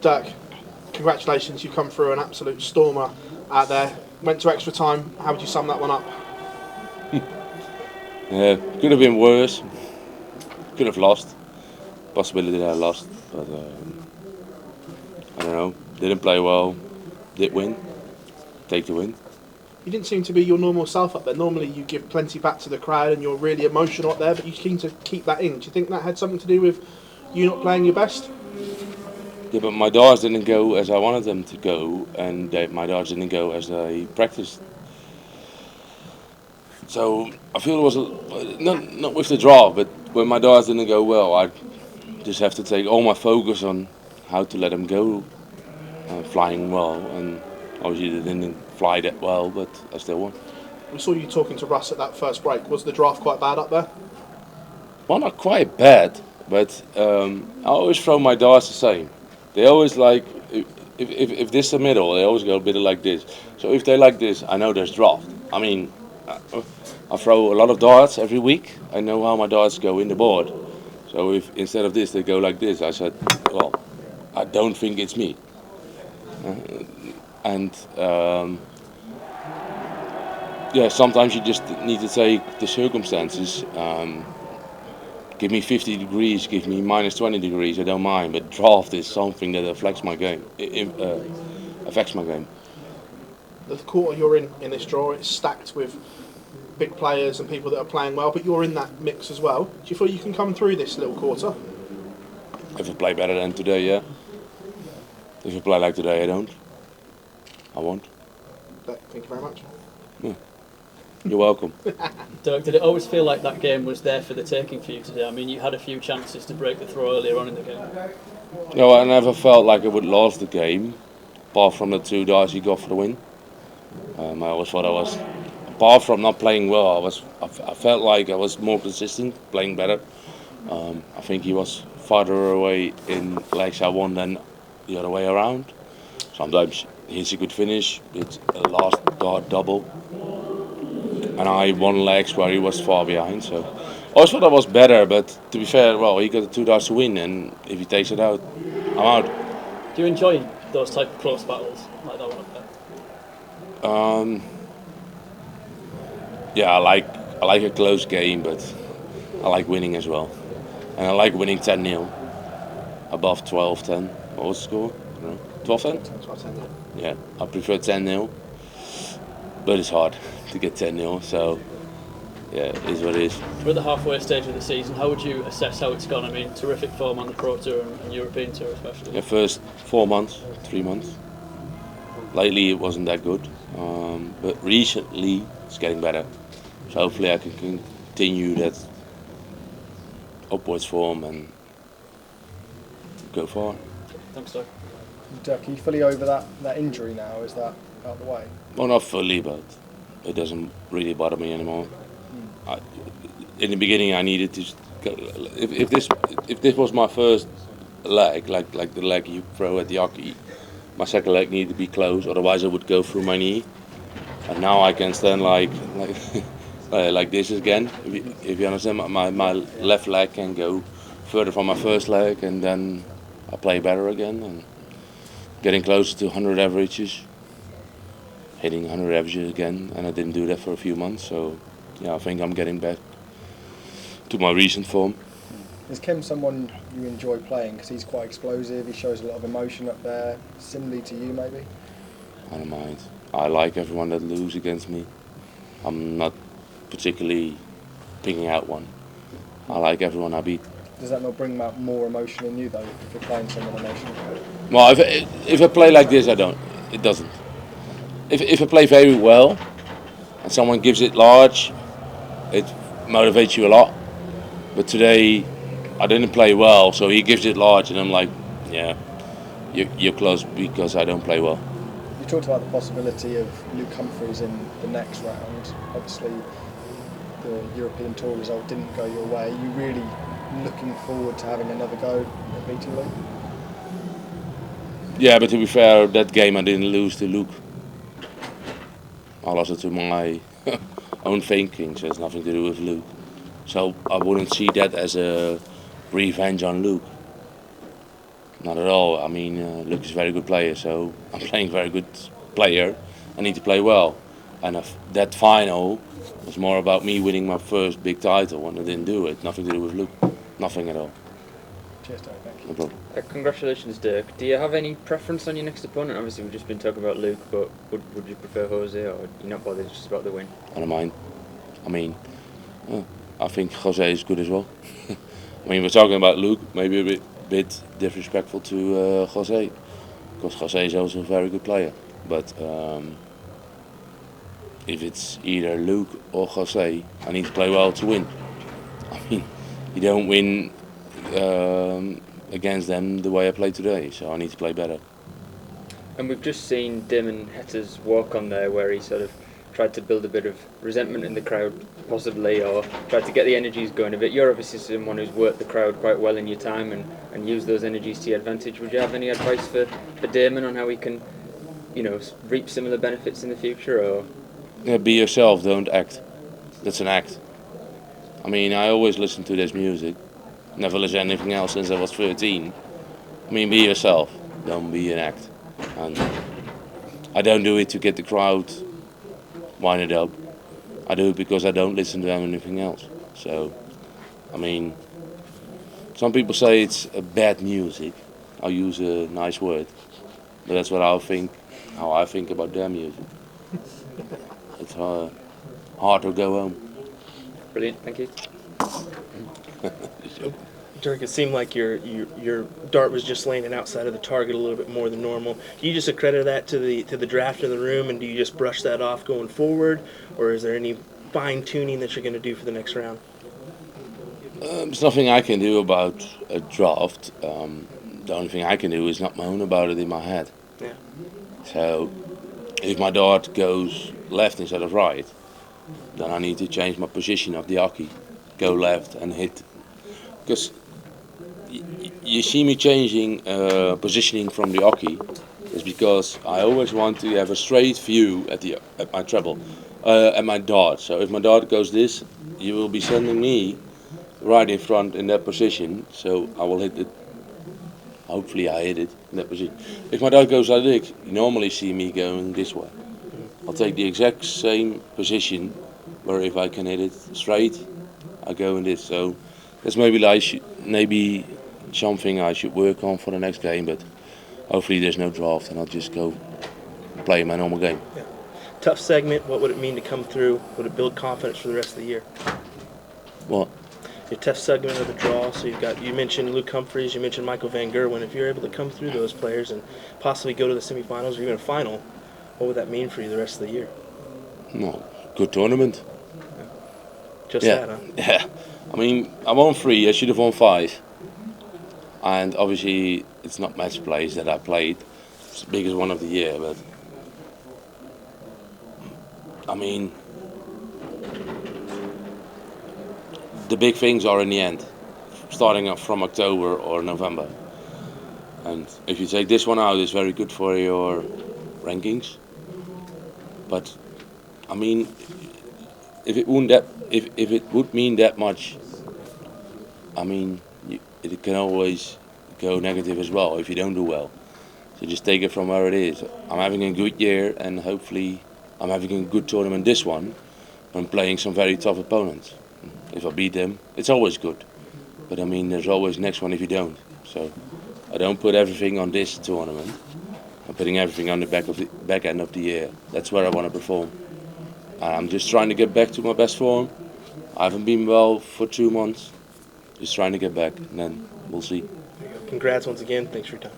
Dirk, congratulations, you come through an absolute stormer out there. Went to extra time. How would you sum that one up? Could have been worse. Could have lost. Possibility that I lost, but I don't know. Didn't play well. Did win. Take the win. You didn't seem to be your normal self up there. Normally you give plenty back to the crowd and you're really emotional up there, but you seem to keep that in. Do you think that had something to do with you not playing your best? Yeah, but my darts didn't go as I wanted them to go, and my darts didn't go as I practiced. So I feel it was not with the draw, but when my darts didn't go well, I just have to take all my focus on how to let them go, flying well, and obviously they didn't fly that well, but I still won. We saw you talking to Russ at that first break. Was the draft quite bad up there? Well, not quite bad, but I always throw my darts the same. They always like, if this is the middle, they always go a bit like this. So if they like this, I know there's draft. I mean, I throw a lot of darts every week. I know how my darts go in the board. So if instead of this they go like this, I said, well, I don't think it's me. Yeah, sometimes you just need to take the circumstances. Give me 50 degrees, give me minus 20 degrees, I don't mind. But draft is something that affects my game. Affects my game. The quarter you're in this draw, it's stacked with big players and people that are playing well, but you're in that mix as well. Do you feel you can come through this little quarter? If I play better than today, yeah. If I play like today, I don't. I won't. Thank you very much. Yeah. You're welcome. Dirk, did it always feel like that game was there for the taking for you today? I mean, you had a few chances to break the throw earlier on in the game. No, I never felt like I would lose the game, apart from the 2 darts he got for the win. I always thought I was, apart from not playing well, I felt like I was more consistent, playing better. I think he was farther away in legs I won than the other way around. Sometimes he's a good finish, it's a last dart double. And I won legs where he was far behind, so I always thought I was better, but to be fair, well, he got the 2 darts to win, and if he takes it out, I'm out. Do you enjoy those type of close battles, like that one up there? Yeah, I like a close game, but I like winning as well. And I like winning 10-0, above 12-10. What was the score? 12-10? 12-10, yeah. I prefer 10-0, but it's hard to get 10-0, so yeah, it is what it is. We're at the halfway stage of the season. How would you assess how it's gone? I mean, terrific form on the Pro Tour and European Tour especially. Yeah, first 4 months, 3 months. Lately it wasn't that good, but recently it's getting better. So hopefully I can continue that upwards form and go far. Thanks, Dirk. Dirk, are you fully over that injury now? Is that out of the way? Well, not fully, but it doesn't really bother me anymore. In the beginning, I needed to. If this was my first leg, like the leg you throw at the hockey, my second leg needed to be closed. Otherwise, I would go through my knee. And now I can stand like this again. If you understand, my left leg can go further from my first leg, and then I play better again and getting closer to 100 averages. Hitting 100 averages again, and I didn't do that for a few months, so yeah, I think I'm getting back to my recent form. Is Kim someone you enjoy playing because he's quite explosive, he shows a lot of emotion up there, similarly to you maybe? I don't mind. I like everyone that loses against me. I'm not particularly picking out one. I like everyone I beat. Does that not bring out more emotion in you though, if you're playing someone emotional? Well, if I play like this, I don't. It doesn't. If I play very well and someone gives it large, it motivates you a lot. But today I didn't play well, so he gives it large, and I'm like, yeah, you're close because I don't play well. You talked about the possibility of Luke Humphries in the next round. Obviously, the European Tour result didn't go your way. Are you really looking forward to having another go at beating Luke? Yeah, but to be fair, that game I didn't lose to Luke. I lost it to my own thinking, so it's nothing to do with Luke. So I wouldn't see that as a revenge on Luke. Not at all. I mean, Luke is a very good player, so I'm playing very good player. I need to play well. And if that final was more about me winning my first big title, and I didn't do it. Nothing to do with Luke. Nothing at all. Cheers, Dirk. Thank you. No problem. Congratulations, Dirk. Do you have any preference on your next opponent? Obviously, we've just been talking about Luke, but would you prefer Jose, or you're not bothered, just about the win? I don't mind. I mean, I think Jose is good as well. I mean, we're talking about Luke, maybe a bit disrespectful to Jose, because Jose is also a very good player. But if it's either Luke or Jose, I need to play well to win. I mean, you don't win against them the way I played today, so I need to play better. And we've just seen Damon Hetter's walk on there, where he sort of tried to build a bit of resentment in the crowd, possibly, or tried to get the energies going a bit. You're obviously someone who's worked the crowd quite well in your time and used those energies to your advantage. Would you have any advice for Damon on how he can, reap similar benefits in the future? Or Yeah, be yourself, don't act. That's an act. I mean, I always listen to this music. Never listened to anything else since I was 13. I mean, be yourself. Don't be an act. And I don't do it to get the crowd winded up. I do it because I don't listen to anything else. So, I mean, some people say it's a bad music. I'll use a nice word, but that's what I think. How I think about their music. It's hard to go home. brilliant, thank you. Dirk, it seemed like your dart was just landing outside of the target a little bit more than normal. Do you just accredit that to the draft in the room, and do you just brush that off going forward, or is there any fine tuning that you're going to do for the next round? There's nothing I can do about a draft. The only thing I can do is not moan about it in my head. Yeah. So, if my dart goes left instead of right, then I need to change my position of the hockey, go left and hit. Because you see me changing positioning from the hockey is because I always want to have a straight view at my treble, at my dart. So if my dart goes this, you will be sending me right in front in that position. So I will hit it. Hopefully I hit it in that position. If my dart goes like this, you normally see me going this way. I'll take the exact same position, where if I can hit it straight, I go in this. So that's maybe something I should work on for the next game, but hopefully there's no draft and I'll just go play my normal game. Yeah. Tough segment. What would it mean to come through? Would it build confidence for the rest of the year? What? Your tough segment of the draw. So you mentioned Luke Humphries, you mentioned Michael Van Gerwen. If you're able to come through those players and possibly go to the semifinals or even a final, what would that mean for you the rest of the year? No, good tournament. Just Yeah, that, huh? yeah. I mean, I won 3. I should have won 5. And obviously, it's not match plays that I played. It's the biggest one of the year, but I mean, the big things are in the end, starting up from October or November. And if you take this one out, it's very good for your rankings. But I mean, if it would mean that much, I mean, it can always go negative as well if you don't do well. So just take it from where it is. I'm having a good year, and hopefully I'm having a good tournament this one. I'm playing some very tough opponents. If I beat them, it's always good. But I mean, there's always next one if you don't. So I don't put everything on this tournament. I'm putting everything on the back end of the year. That's where I want to perform. I'm just trying to get back to my best form. I haven't been well for 2 months. Just trying to get back, and then we'll see. Congrats once again. Thanks for your time.